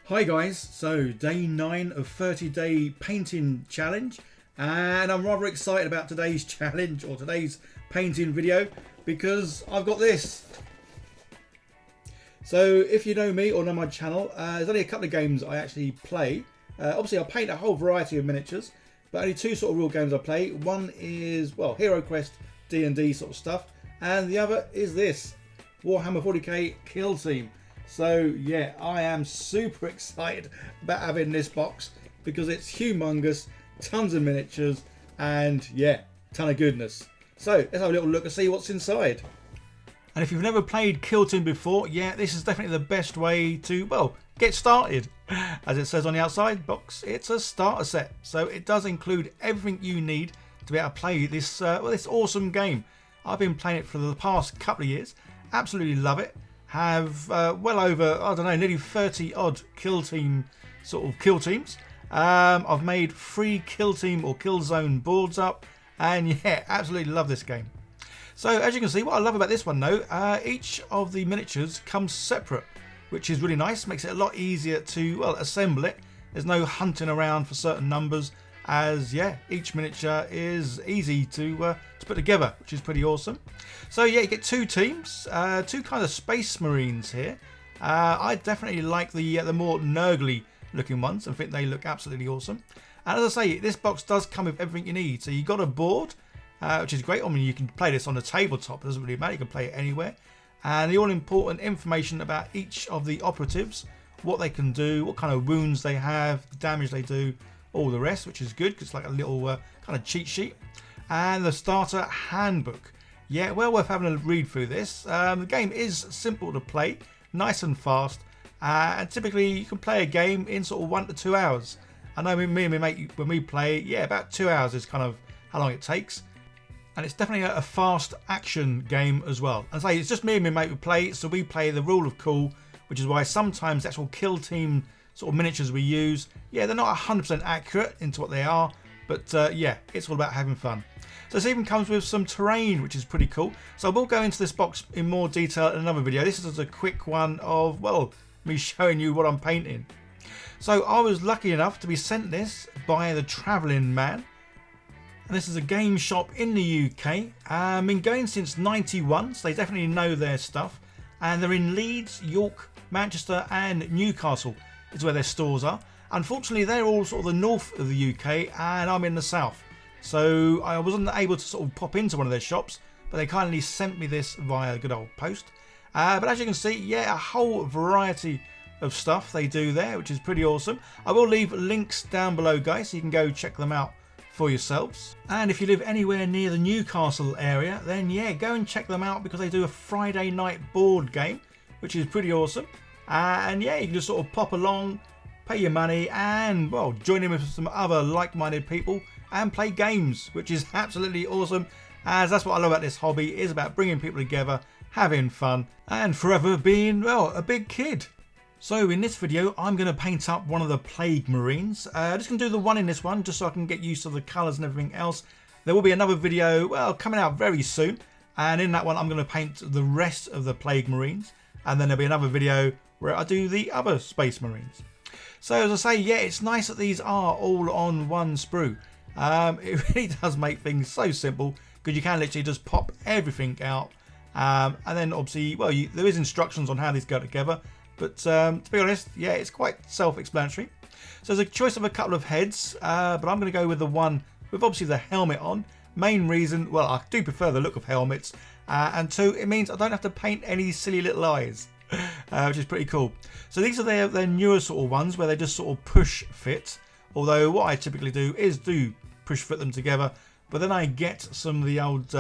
Hi guys, so day 9 of 30-day painting challenge, and I'm rather excited about today's challenge or today's painting video because I've got this. So if you know me or know my channel, there's only a couple of games I actually play. Obviously I paint a whole variety of miniatures, but only two sort of real games I play. One is, well, Hero Quest, D&D sort of stuff, and the other is this, Warhammer 40k Kill Team. So yeah, I am super excited about having this box because it's humongous, tons of miniatures, and yeah, ton of goodness. So let's have a little look and see what's inside. And if you've never played Kill Team before, yeah, this is definitely the best way to, well, get started. As it says on the outside box, it's a starter set, so it does include everything you need to be able to play this this awesome game. I've been playing it for the past couple of years, absolutely love it. Have well over, I don't know, nearly 30 odd kill teams. I've made 3 kill team or kill zone boards up, and yeah, absolutely love this game. So as you can see, what I love about this one though, each of the miniatures comes separate, which is really nice, makes it a lot easier to, well, assemble it. There's no hunting around for certain numbers, as yeah, each miniature is easy to put together, which is pretty awesome. So yeah, you get 2 teams, 2 kind of space marines here. I definitely like the more nurgly looking ones and think they look absolutely awesome. And as I say, this box does come with everything you need. So you got a board, which is great. I mean, you can play this on the tabletop, it doesn't really matter, you can play it anywhere. And the all important information about each of the operatives, what they can do, what kind of wounds they have, the damage they do, all the rest, which is good because it's like a little kind of cheat sheet. And the starter handbook. Yeah, well worth having a read through this. The game is simple to play, nice and fast, and typically you can play a game in sort of 1 to 2 hours. I know me and my mate, when we play, yeah, about 2 hours is kind of how long it takes. And it's definitely a fast action game as well. And say it's just me and my mate who play, so we play the rule of cool, which is why sometimes the actual kill team sort of miniatures we use, yeah, they're not 100% accurate into what they are, but yeah, it's all about having fun. So this even comes with some terrain, which is pretty cool. So I will go into this box in more detail in another video. This is a quick one of, well, me showing you what I'm painting. So I was lucky enough to be sent this by the Travelling Man. And this is a game shop in the UK. I've been going since '91, so they definitely know their stuff. And they're in Leeds, York, Manchester and Newcastle is where their stores are. Unfortunately, they're all sort of the north of the UK and I'm in the south. So I wasn't able to sort of pop into one of their shops, but they kindly sent me this via good old post. But as you can see, yeah, a whole variety of stuff they do there, which is pretty awesome. I will leave links down below, guys, so you can go check them out for yourselves. And if you live anywhere near the Newcastle area, then yeah, go and check them out because they do a Friday night board game, which is pretty awesome. And yeah, you can just sort of pop along, pay your money and, well, join in with some other like-minded people and play games, which is absolutely awesome, as that's what I love about this hobby, is about bringing people together, having fun and forever being, well, a big kid. So in this video I'm going to paint up one of the Plague Marines. Just going to do the one in this one just so I can get used to the colours and everything else. There will be another video, well, coming out very soon, and in that one I'm going to paint the rest of the Plague Marines, and then there'll be another video where I do the other Space Marines. So as I say, yeah, it's nice that these are all on one sprue. It really does make things so simple because you can literally just pop everything out, and then obviously, well, there is instructions on how these go together, but to be honest, yeah, it's quite self-explanatory. So there's a choice of a couple of heads, but I'm going to go with the one with obviously the helmet on. Main reason, well, I do prefer the look of helmets, and 2, it means I don't have to paint any silly little eyes. Which is pretty cool. So these are their newer sort of ones where they just sort of push fit, although what I typically do is push fit them together, but then I get some of the old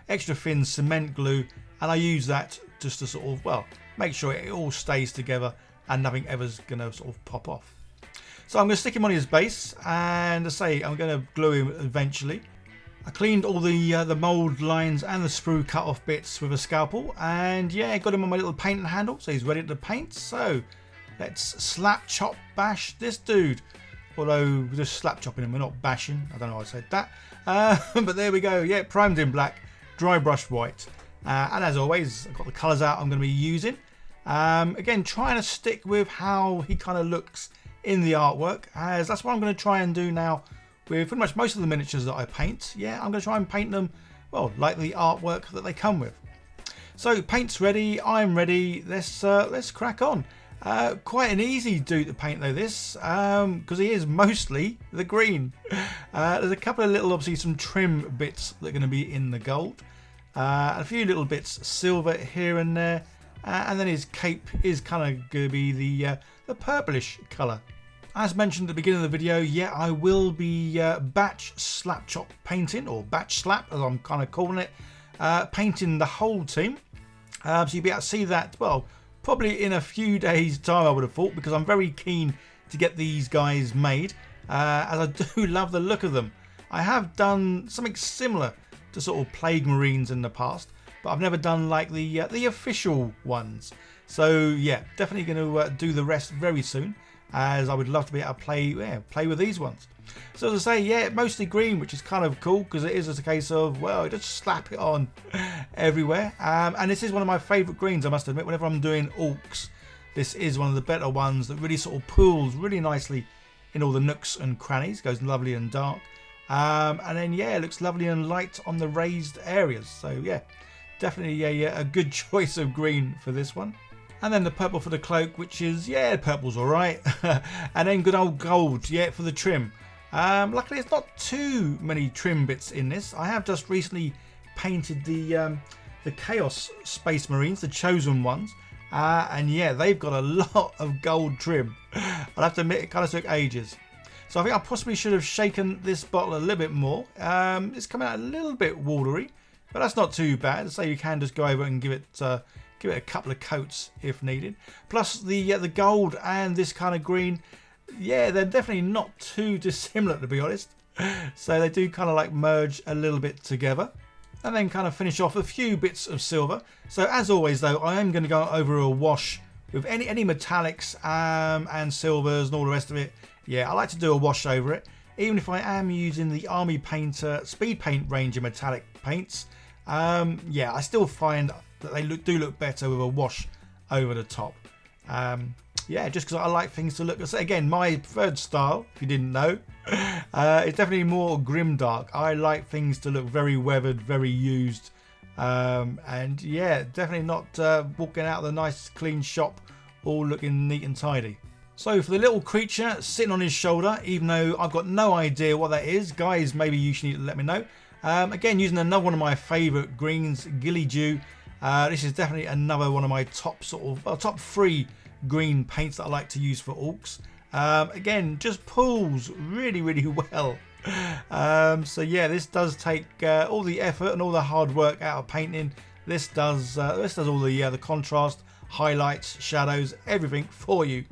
extra thin cement glue and I use that just to sort of, well, make sure it all stays together and nothing ever's gonna sort of pop off. So I'm going to stick him on his base, and as I say, I'm going to glue him eventually. I cleaned all the mould lines and the sprue cut off bits with a scalpel, and yeah, got him on my little painting handle so he's ready to paint. So let's slap chop bash this dude, although we're just slap chopping him, we're not bashing. I don't know why I said that, but there we go. Yeah, primed in black, dry brushed white, and as always I've got the colours out I'm going to be using. Again, trying to stick with how he kind of looks in the artwork, as that's what I'm going to try and do now with pretty much most of the miniatures that I paint. Yeah, I'm going to try and paint them, well, like the artwork that they come with. So paint's ready, I'm ready, let's crack on. Quite an easy dude to paint though this, because he is mostly the green. There's a couple of little, obviously some trim bits that are going to be in the gold. A few little bits silver here and there. And then his cape is kind of going to be the purplish colour. As mentioned at the beginning of the video, yeah, I will be batch slap chop painting, or batch slap as I'm kind of calling it, painting the whole team. So you'll be able to see that, well, probably in a few days time I would have thought, because I'm very keen to get these guys made, as I do love the look of them. I have done something similar to sort of Plague Marines in the past, but I've never done like the official ones. So yeah, definitely going to do the rest very soon, as I would love to be able to play with these ones. So as I say, yeah, mostly green, which is kind of cool, because it is just a case of, well, just slap it on everywhere. And this is one of my favourite greens, I must admit. Whenever I'm doing orcs, this is one of the better ones that really sort of pools really nicely in all the nooks and crannies, goes lovely and dark. And then yeah, it looks lovely and light on the raised areas. So yeah, definitely a good choice of green for this one. And then the purple for the cloak, which is, yeah, purple's alright. And then good old gold, yeah, for the trim. Luckily it's not too many trim bits in this. I have just recently painted the Chaos Space Marines, the chosen ones. And yeah, they've got a lot of gold trim. I'll have to admit, it kind of took ages. So I think I possibly should have shaken this bottle a little bit more. It's coming out a little bit watery, but that's not too bad. So you can just go over and give it a couple of coats if needed. Plus the gold and this kind of green, yeah, they're definitely not too dissimilar, to be honest. So they do kind of like merge a little bit together. And then kind of finish off a few bits of silver. So as always though, I am going to go over a wash with any metallics and silvers and all the rest of it. Yeah, I like to do a wash over it. Even if I am using the Army Painter Speed Paint range of metallic paints, yeah, I still find that they do look better with a wash over the top. Yeah, just because I like things to look. Again, my preferred style, if you didn't know, it's definitely more grimdark. I like things to look very weathered, very used, and yeah, definitely not walking out of the nice clean shop all looking neat and tidy. So for the little creature sitting on his shoulder, even though I've got no idea what that is, guys, maybe you should need to let me know. Again, using another one of my favourite greens, Ghillie Dew. This is definitely another one of my top top 3 green paints that I like to use for orcs. Again, just pulls really, really well. So yeah, this does take all the effort and all the hard work out of painting. This does all the contrast, highlights, shadows, everything for you,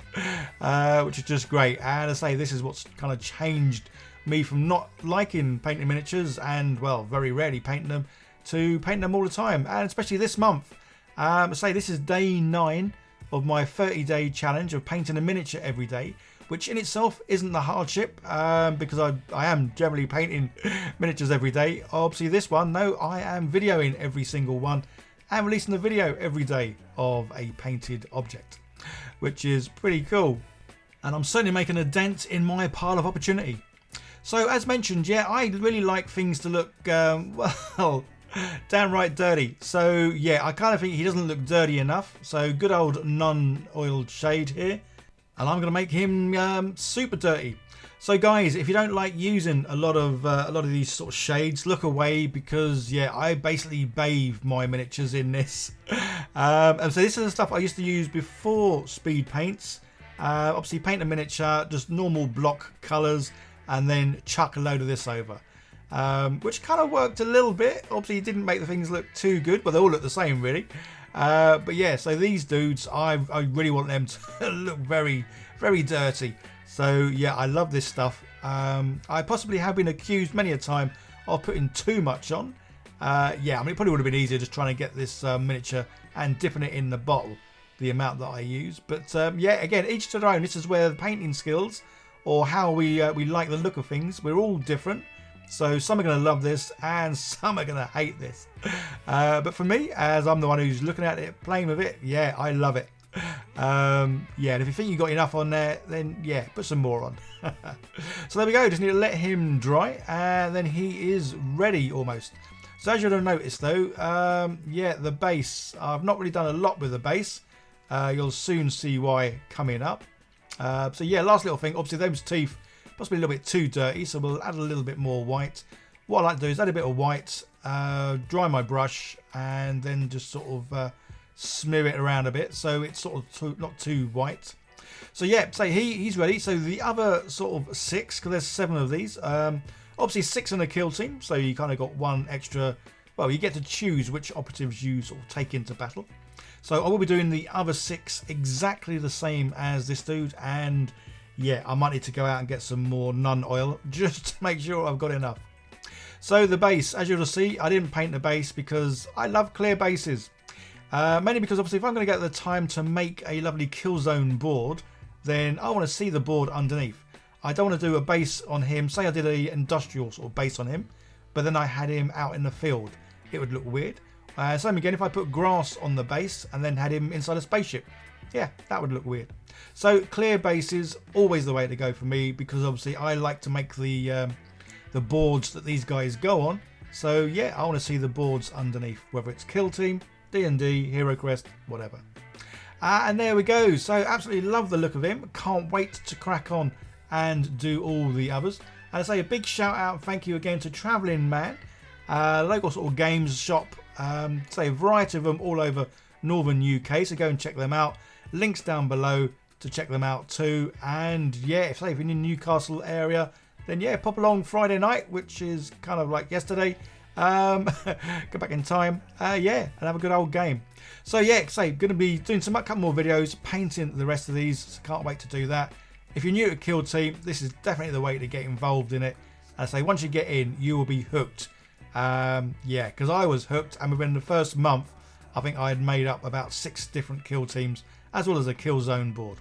which is just great. And I say, this is what's kind of changed me from not liking painting miniatures and, well, very rarely painting them, to painting them all the time, and especially this month. I say this is day 9 of my 30-day challenge of painting a miniature every day, which in itself isn't the hardship, because I am generally painting miniatures every day. Obviously this one, no, I am videoing every single one and releasing the video every day of a painted object, which is pretty cool. And I'm certainly making a dent in my pile of opportunity. So as mentioned, yeah, I really like things to look, well, downright dirty. So yeah, I kind of think he doesn't look dirty enough. So good old non-oiled shade here. And I'm going to make him super dirty. So guys, if you don't like using a lot of these sort of shades, look away, because yeah, I basically bathe my miniatures in this. And so this is the stuff I used to use before speed paints. Obviously paint a miniature, just normal block colours, and then chuck a load of this over. Which kind of worked a little bit. Obviously it didn't make the things look too good, but they all look the same really. But yeah, so these dudes, I really want them to look very, very dirty. So yeah, I love this stuff. I possibly have been accused many a time of putting too much on. Yeah, I mean, it probably would have been easier just trying to get this miniature and dipping it in the bottle, the amount that I use. But yeah, again, each to their own. This is where the painting skills, or how we like the look of things, we're all different. So some are going to love this and some are going to hate this. But for me, as I'm the one who's looking at it, playing with it, yeah, I love it. Yeah, and if you think you've got enough on there, then yeah, put some more on. So there we go, just need to let him dry, and then he is ready almost. So as you'll have noticed though, yeah, the base, I've not really done a lot with the base. You'll soon see why coming up. So yeah, last little thing, obviously those teeth possibly a little bit too dirty, so we'll add a little bit more white. What I like to do is add a bit of white, dry my brush, and then just sort of smear it around a bit so it's sort of not too white. So yeah, so he's ready. So the other sort of 6, because there's 7 of these, obviously 6 in a kill team, so you kind of got 1 extra. Well, you get to choose which operatives you sort of take into battle. So I will be doing the other 6 exactly the same as this dude, and yeah, I might need to go out and get some more nun oil just to make sure I've got enough. So the base, as you'll see, I didn't paint the base because I love clear bases. Mainly because obviously if I'm going to get the time to make a lovely kill zone board, then I want to see the board underneath. I don't want to do a base on him. Say I did an industrial sort of base on him, but then I had him out in the field. It would look weird. Same again if I put grass on the base and then had him inside a spaceship. Yeah, that would look weird. So clear bases, always the way to go for me, because obviously I like to make the boards that these guys go on. So yeah, I want to see the boards underneath, whether it's kill team, D&D, Hero Quest, whatever. And there we go. So absolutely love the look of him. Can't wait to crack on and do all the others. And I say a big shout out and thank you again to Travelling Man, local sort of games shop. Say a variety of them all over northern UK. So go and check them out. Links down below to check them out too. And yeah, if you're in the Newcastle area, then yeah, pop along Friday night, which is kind of like yesterday. Go back in time, yeah, and have a good old game. So yeah, going to be doing a couple more videos, painting the rest of these. So can't wait to do that. If you're new to Kill Team, this is definitely the way to get involved in it. I say once you get in, you will be hooked. Yeah, because I was hooked, and within the first month, I think I had made up about 6 different kill teams, as well as a kill zone board.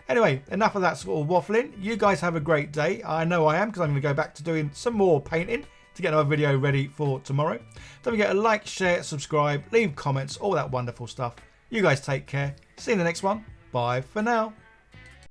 Anyway, enough of that sort of waffling. You guys have a great day. I know I am, because I'm going to go back to doing some more painting to get another video ready for tomorrow. Don't forget to like, share, subscribe, leave comments, all that wonderful stuff. You guys take care. See you in the next one. Bye for now.